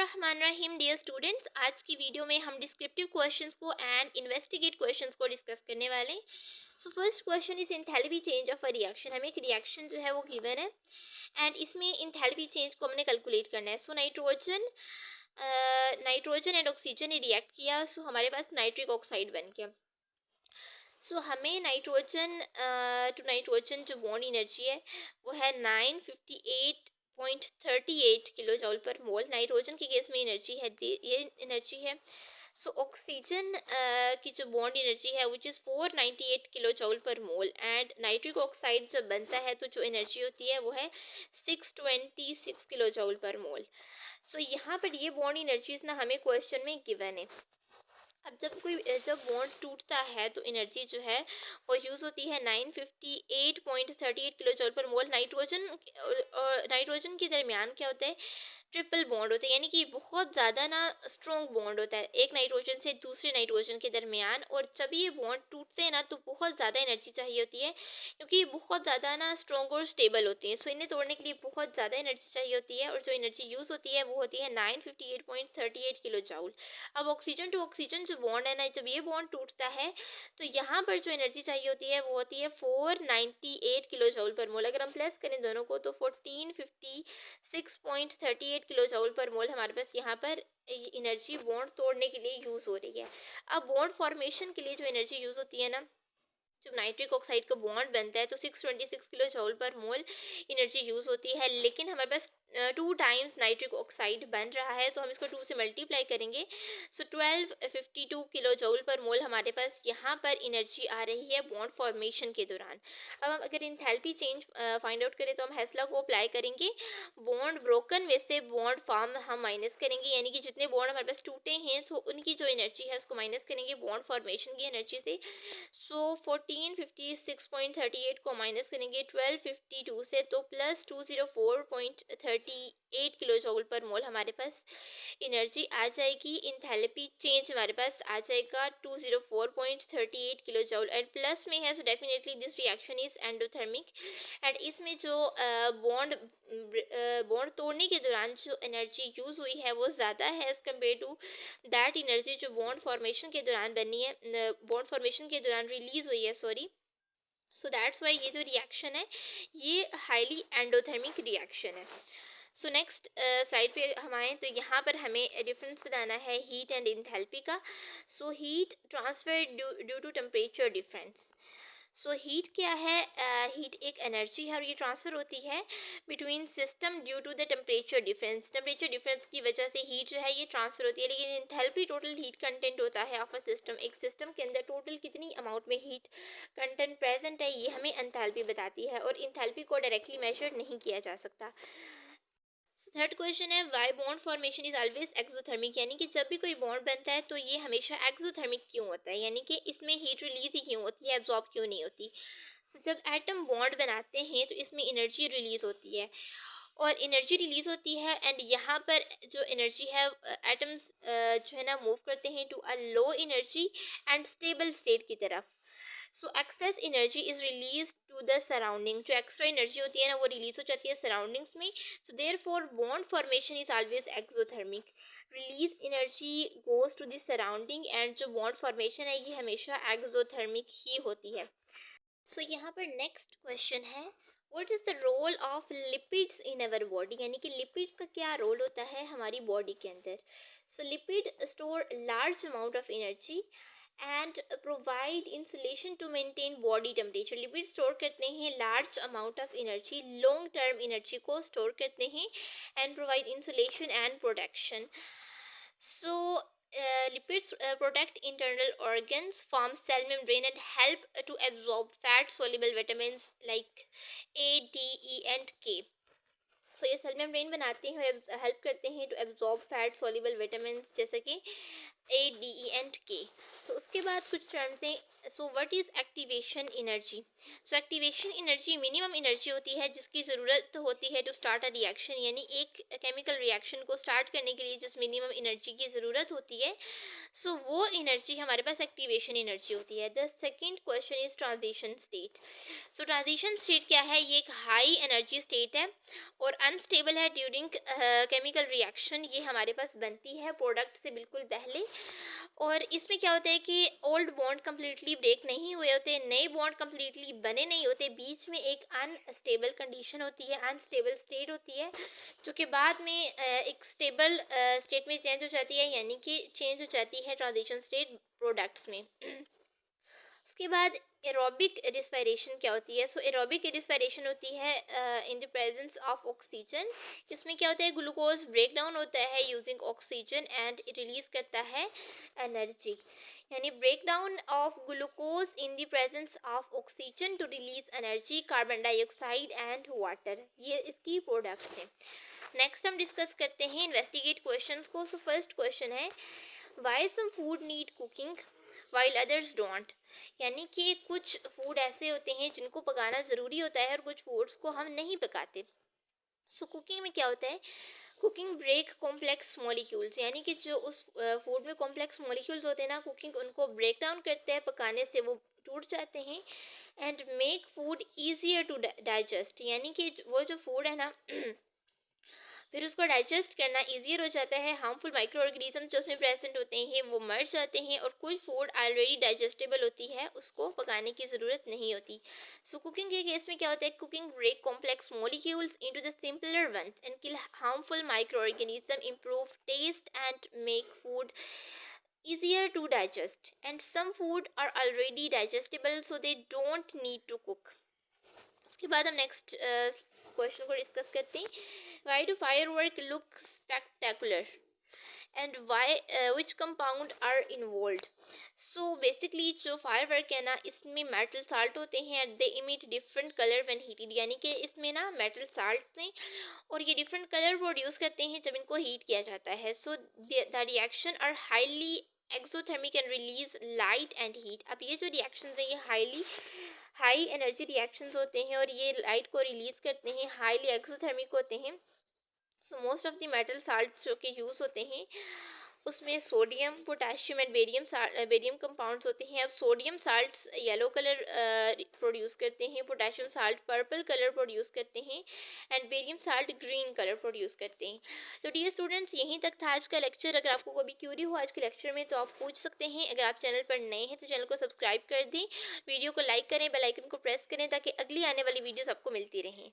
बिस्मिल्लाहिर्रहमानिर्रहीम। Dear students, आज की वीडियो में हम डिस्क्रिप्टिव क्वेश्चंस को एंड इन्वेस्टिगेट क्वेश्चंस को डिस्कस करने वाले हैं। सो first question is enthalpy change of a reaction. हमें एक रिएक्शन जो है वो गिवन है एंड इसमें एंथैल्पी चेंज को हमने कैलकुलेट करना है। सो नाइट्रोजन एंड ऑक्सीजन ने रिएक्ट किया, सो हमारे पास नाइट्रिक ऑक्साइड बन गया। सो हमें नाइट्रोजन टू नाइट्रोजन जो बॉन्ड एनर्जी है वो है 958.38 किलो जूल पर मोल। नाइट्रोजन के केस में एनर्जी है ये एनर्जी है। सो ऑक्सीजन की जो बॉन्ड एनर्जी है विच इज़ 498 किलो जूल पर मोल एंड नाइट्रिक ऑक्साइड जब बनता है तो जो एनर्जी होती है वो है 626 किलो जूल पर मोल। सो यहाँ पर ये बॉन्ड एनर्जीज ना हमें क्वेश्चन में गिवन है। अब जब बॉन्ड टूटता है तो एनर्जी जो है वो यूज़ होती है 958.38 किलो जूल पर मोल। नाइट्रोजन के दरमियान क्या होता है, ट्रिपल बॉन्ड होता है, यानी कि बहुत ज़्यादा ना स्ट्रॉन्ग बॉन्ड होता है एक नाइट्रोजन से दूसरे नाइट्रोजन के दरमियान। और जब ये बॉन्ड टूटते हैं ना तो बहुत ज़्यादा एनर्जी चाहिए होती है क्योंकि ये बहुत ज़्यादा ना स्ट्रॉन्ग और स्टेबल होती हैं। सो इन्हें तोड़ने के लिए बहुत ज़्यादा एनर्जी चाहिए होती है और जो एनर्जी यूज़ होती है वो होती है 958.38 किलो जूल। अब ऑक्सीजन टू ऑक्सीजन जो बॉन्ड है ना, जब ये बॉन्ड टूटता है तो यहाँ पर जो एनर्जी चाहिए होती है वो होती है 498 किलो जूल पर मोल। अगर हम प्लस करें दोनों को तो 1456.38 किलो जूल पर मोल हमारे पास यहाँ पर एनर्जी बॉन्ड तोड़ने के लिए यूज़ हो रही है। अब बॉन्ड फॉर्मेशन के लिए जो एनर्जी यूज़ होती है ना, जब नाइट्रिक ऑक्साइड का बॉन्ड बनता है तो 626 किलो जूल पर मोल एनर्जी यूज़ होती है, लेकिन हमारे पास 2 टाइम्स नाइट्रिक ऑक्साइड बन रहा है तो हम इसको 2 से मल्टीप्लाई करेंगे। सो 1252 किलो जूल पर मोल हमारे पास यहाँ पर एनर्जी आ रही है बॉन्ड फॉर्मेशन के दौरान। अब हम अगर इंथैल्पी चेंज फाइंड आउट करें तो हम हेसला को अप्लाई करेंगे। बॉन्ड ब्रोकन में से बॉन्ड फॉर्म हम माइनस करेंगे, यानी कि जितने बॉन्ड हमारे पास टूटे हैं तो उनकी जो एनर्जी है उसको माइनस करेंगे बॉन्ड फॉर्मेशन की एनर्जी से। सो 1456.38 को माइनस करेंगे 1252 से तो प्लस 204.38 किलो जूल पर मोल हमारे पास एनर्जी आ जाएगी। इंथैल्पी चेंज हमारे पास आ जाएगा 204.38 किलो जूल एंड प्लस में है, so definitely this reaction is endothermic. And इसमें जो बॉन्ड तोड़ने के दौरान जो एनर्जी यूज़ हुई है वो ज़्यादा है as compare to that energy जो बॉन्ड फॉर्मेशन के दौरान बनी है, बॉन्ड फॉर्मेशन के दौरान रिलीज़ हुई है, सॉरी। सो दैट्स वाई ये जो रिएक्शन है ये हाईली एंडोथर्मिक रिएक्शन है। सो नेक्स्ट स्लाइड पे हम आएँ तो यहाँ पर हमें डिफरेंस बताना है हीट एंड इंथैल्पी का। So heat transfer due to temperature difference. So heat क्या है, हीट एक एनर्जी है और ये ट्रांसफ़र होती है between system due to the temperature difference. Temperature difference की वजह से हीट जो है ये ट्रांसफ़र होती है, लेकिन इंथैल्पी टोटल हीट कंटेंट होता है ऑफ अ सिस्टम। एक सिस्टम के अंदर टोटल कितनी अमाउंट में हीट कंटेंट प्रेजेंट है ये हमें एंथैल्पी बताती है और इंथैल्पी को डायरेक्टली मेजर नहीं किया जा सकता। थर्ड क्वेश्चन है why bond formation is always exothermic, यानी कि जब भी कोई बॉन्ड बनता है तो ये हमेशा एक्सोथर्मिक क्यों होता है, यानी कि इसमें हीट रिलीज ही क्यों होती है, एब्जॉर्ब क्यों नहीं होती। तो जब एटम बॉन्ड बनाते हैं तो इसमें एनर्जी रिलीज होती है और एनर्जी रिलीज होती है एंड यहाँ पर जो एनर्जी है एटम्स जो है ना मूव करते हैं to a low energy and stable state की तरफ। So excess energy is release to the surrounding, जो एक्स्ट्रा एनर्जी होती है ना वो रिलीज हो जाती है सराउंडिंग्स में। So therefore bond formation is always exothermic, release energy goes to the surrounding and जो बॉन्ड फॉर्मेशन है ये हमेशा एक्सोथर्मिक ही होती है। सो यहाँ पर नेक्स्ट क्वेश्चन है what is the role of lipids in our body, यानी कि लिपिड्स का क्या रोल होता है हमारी बॉडी के अंदर। So lipid store large amount of energy and provide insulation to maintain body temperature. Lipid store करते हैं large amount of energy, long term energy को स्टोर करते हैं and provide insulation and protection. So lipids protect internal organs, form cell membrane and help to absorb fat soluble vitamins like A, D, E and K. So ये cell membrane बनाते हैं और help करते हैं to absorb fat soluble vitamin जैसे कि A, D, E and K। So उसके बाद कुछ टर्म्स हैं so what is activation energy? So activation energy minimum energy होती है जिसकी ज़रूरत होती है टू स्टार्ट अ रिएक्शन, यानी एक केमिकल रिएक्शन को स्टार्ट करने के लिए जिस मिनिमम एनर्जी की ज़रूरत होती है, सो वो एनर्जी हमारे पास एक्टिवेशन एनर्जी होती है। The second question is transition state. So transition state क्या है? ये एक हाई एनर्जी स्टेट है और अनस्टेबल है ड्यूरिंग केमिकल रिएक्शन। ये हमारे पास बनती है प्रोडक्ट से बिल्कुल पहले, और इसमें क्या होता है कि ओल्ड बॉन्ड कम्प्लीटली ब्रेक नहीं हुए होते, नए बॉन्ड कम्प्लीटली बने नहीं होते, बीच में एक अनस्टेबल कंडीशन होती है, अनस्टेबल स्टेट होती है, जो कि बाद में एक स्टेबल स्टेट में चेंज हो जाती है, यानी कि चेंज हो जाती है ट्रांजिशन स्टेट प्रोडक्ट्स में। उसके बाद एरोबिक रिस्पायरेशन क्या होती है? सो एरोबिक रिस्पायरेशन होती है इन द प्रेजेंस ऑफ ऑक्सीजन। इसमें क्या होता है? ग्लूकोज ब्रेक डाउन होता है यूजिंग ऑक्सीजन एंड रिलीज करता है एनर्जी, यानी break down of glucose in the presence of oxygen to release energy, carbon dioxide and water, ये इसकी प्रोडक्ट्स हैं। नेक्स्ट हम डिस्कस करते हैं इन्वेस्टिगेट क्वेश्चंस को। सो फर्स्ट क्वेश्चन है why some food need cooking while others don't, यानी कि कुछ फूड ऐसे होते हैं जिनको पकाना ज़रूरी होता है और कुछ फूड्स को हम नहीं पकाते। सो कुकिंग में क्या होता है? कुकिंग ब्रेक कॉम्प्लेक्स मॉलिक्यूल्स, यानी कि जो उस फूड में कॉम्प्लेक्स मॉलिक्यूल्स होते हैं ना, कुकिंग उनको ब्रेक डाउन करते हैं, पकाने से वो टूट जाते हैं। And make food easier to digest, यानी कि वो जो फूड है ना फिर उसको डाइजेस्ट करना ईजियर हो जाता है। हार्मफुल माइक्रो ऑर्गेनिज्म जो उसमें प्रेजेंट होते हैं वो मर जाते हैं, और कुछ फूड ऑलरेडी डाइजेस्टेबल होती है, उसको पकाने की ज़रूरत नहीं होती। सो कुकिंग के केस में क्या होता है? Cooking break complex molecules into the simpler ones and kill harmful micro organism, improve taste and make food easier to digest, and some food are already digestible so they don't need to cook. उसके बाद हम next question को discuss करते हैं। Why do fire work look spectacular and why which compound are involve? So basically जो fire work है ना, इसमें मेटल साल्ट होते हैं and they emit different colour when heated, यानी कि इसमें ना मेटल साल्ट हैं और ये डिफरेंट कलर प्रोड्यूस करते हैं जब इनको हीट किया जाता है। So the reaction are highly exothermic and release light and heat. अब ये जो रिएक्शंस हैं ये हाई एनर्जी रिएक्शंस होते हैं और ये लाइट को रिलीज करते हैं, हाईली एक्सोथर्मिक होते हैं। So most of the metal salt जो कि यूज़ होते हैं उसमें sodium, potassium and barium compounds होते हैं। अब sodium salts yellow colour produce करते हैं, potassium salt purple colour produce करते हैं and barium salt green colour produce करते हैं। तो डियर स्टूडेंट्स, यहीं तक था आज का लेक्चर। अगर आपको कोई भी क्यूरी हो आज के लेक्चर में तो आप पूछ सकते हैं। अगर आप चैनल पर नए हैं तो चैनल को सब्सक्राइब कर दें, वीडियो को लाइक करें, बेल आइकन को प्रेस करें ताकि अगली आने वाली वीडियोस आपको मिलती रहें।